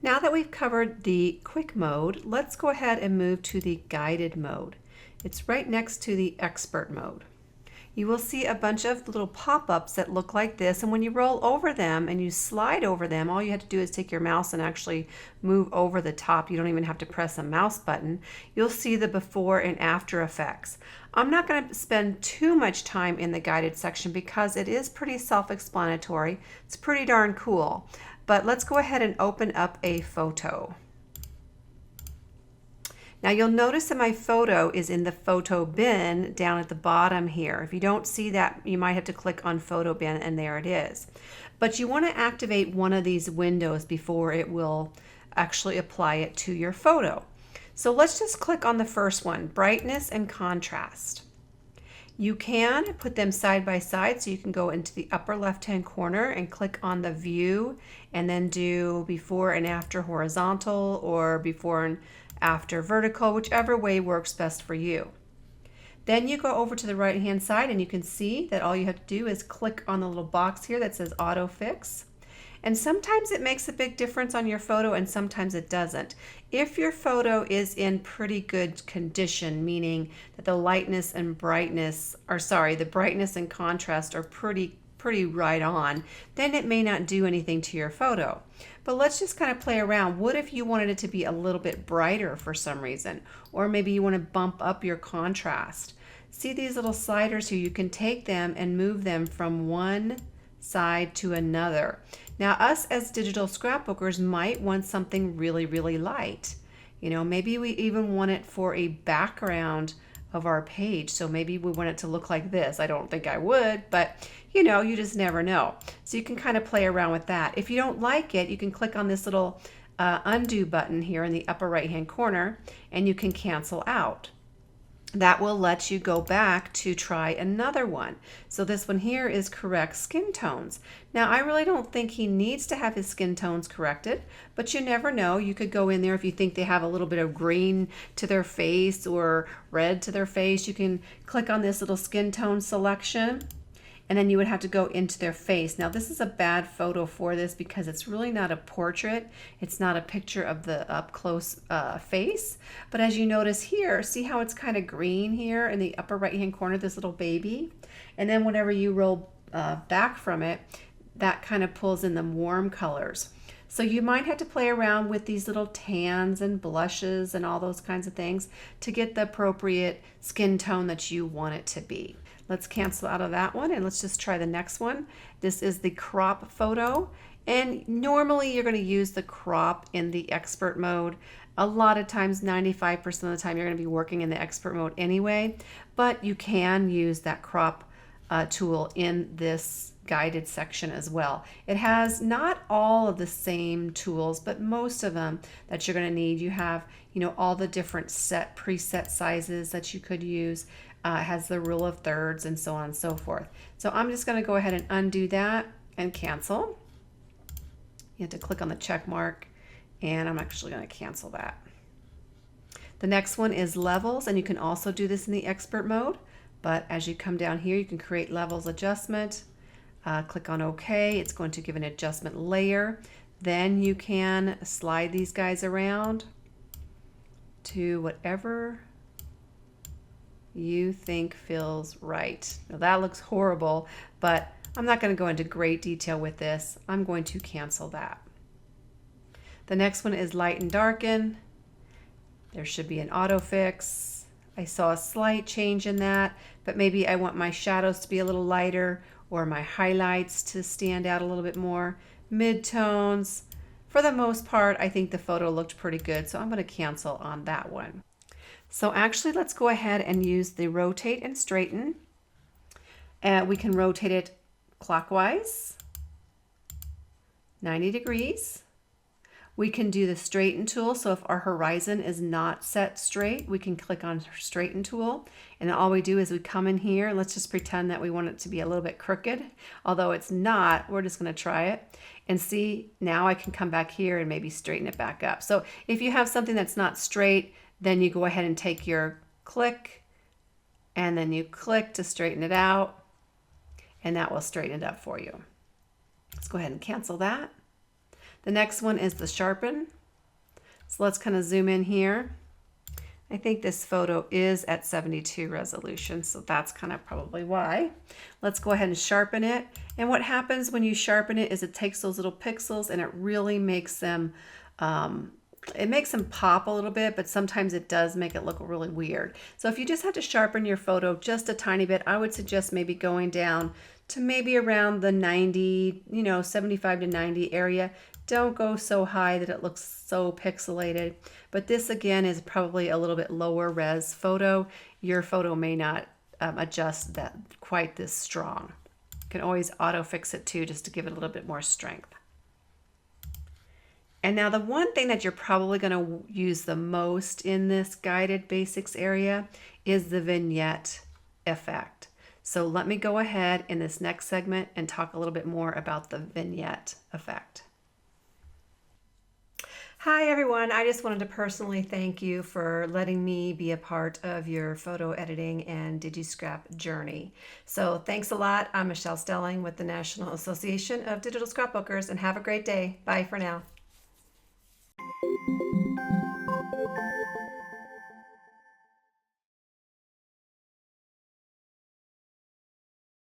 Now that we've covered the quick mode, let's go ahead and move to the guided mode. It's right next to the expert mode. You will see a bunch of little pop-ups that look like this, and when you roll over them and you slide over them, all you have to do is take your mouse and actually move over the top. You don't even have to press a mouse button. You'll see the before and after effects. I'm not going to spend too much time in the guided section because it is pretty self-explanatory. It's pretty darn cool. But let's go ahead and open up a photo. Now you'll notice that my photo is in the photo bin down at the bottom here. If you don't see that, you might have to click on photo bin, and there it is. But you want to activate one of these windows before it will actually apply it to your photo. So let's just click on the first one, brightness and contrast. You can put them side by side, so you can go into the upper left-hand corner and click on the view and then do before and after horizontal or before and after vertical, whichever way works best for you. Then you go over to the right-hand side and you can see that all you have to do is click on the little box here that says auto fix. And sometimes it makes a big difference on your photo and sometimes it doesn't. If your photo is in pretty good condition, meaning that the lightness and brightness, the brightness and contrast are pretty right on, then it may not do anything to your photo. But let's just kind of play around. What if you wanted it to be a little bit brighter for some reason? Or maybe you want to bump up your contrast. See these little sliders here? You can take them and move them from one side to another. Now us as digital scrapbookers might want something really, really light. You know, maybe we even want it for a background of our page. So maybe we want it to look like this. I don't think I would, but you know, you just never know. So you can kind of play around with that. If you don't like it, you can click on this little undo button here in the upper right hand corner and you can cancel out. That will let you go back to try another one. So this one here is correct skin tones. Now I really don't think he needs to have his skin tones corrected, but you never know. You could go in there if you think they have a little bit of green to their face or red to their face. You can click on this little skin tone selection and then you would have to go into their face. Now this is a bad photo for this because it's really not a portrait. It's not a picture of the up close face. But as you notice here, see how it's kind of green here in the upper right hand corner, this little baby? And then whenever you roll back from it, that kind of pulls in the warm colors. So you might have to play around with these little tans and blushes and all those kinds of things to get the appropriate skin tone that you want it to be. Let's cancel out of that one and let's just try the next one. This is the crop photo. And normally you're going to use the crop in the expert mode. A lot of times, 95% of the time, you're going to be working in the expert mode anyway, but you can use that crop tool in this guided section as well. It has not all of the same tools, but most of them that you're going to need. You have, you know, all the different preset sizes that you could use. It has the rule of thirds and so on and so forth. So I'm just going to go ahead and undo that and cancel. You have to click on the check mark and I'm actually going to cancel that. The next one is levels, and you can also do this in the expert mode, but as you come down here you can create levels adjustment. Click on OK. It's going to give an adjustment layer. Then you can slide these guys around to whatever you think feels right. Now that looks horrible, but I'm not going to go into great detail with this. I'm going to cancel that. The next one is light and darken. There should be an auto fix. I saw a slight change in that, but maybe I want my shadows to be a little lighter or my highlights to stand out a little bit more. Midtones. For the most part, I think the photo looked pretty good, so I'm going to cancel on that one. So actually, let's go ahead and use the rotate and straighten. We can rotate it clockwise, 90 degrees. We can do the straighten tool. So if our horizon is not set straight, we can click on straighten tool. And all we do is we come in here. Let's just pretend that we want it to be a little bit crooked. Although it's not, we're just going to try it. And see, now I can come back here and maybe straighten it back up. So if you have something that's not straight, then you go ahead and take your click and then you click to straighten it out. and that will straighten it up for you. Let's go ahead and cancel that. The next one is the sharpen. So let's kind of zoom in here. I think this photo is at 72 resolution, so that's kind of probably why. Let's go ahead and sharpen it. And what happens when you sharpen it is it takes those little pixels and it really makes them, pop a little bit, but sometimes it does make it look really weird. So if you just have to sharpen your photo just a tiny bit, I would suggest maybe going down to maybe around the 90, 75 to 90 area. Don't go so high that it looks so pixelated. But this again is probably a little bit lower res photo. Your photo may not adjust that quite this strong. You can always auto fix it too, just to give it a little bit more strength. And now the one thing that you're probably going to use the most in this guided basics area is the vignette effect. So let me go ahead in this next segment and talk a little bit more about the vignette effect. Hi everyone, I just wanted to personally thank you for letting me be a part of your photo editing and DigiScrap journey. So thanks a lot. I'm Michelle Stelling with the National Association of Digital Scrapbookers, and have a great day. Bye for now.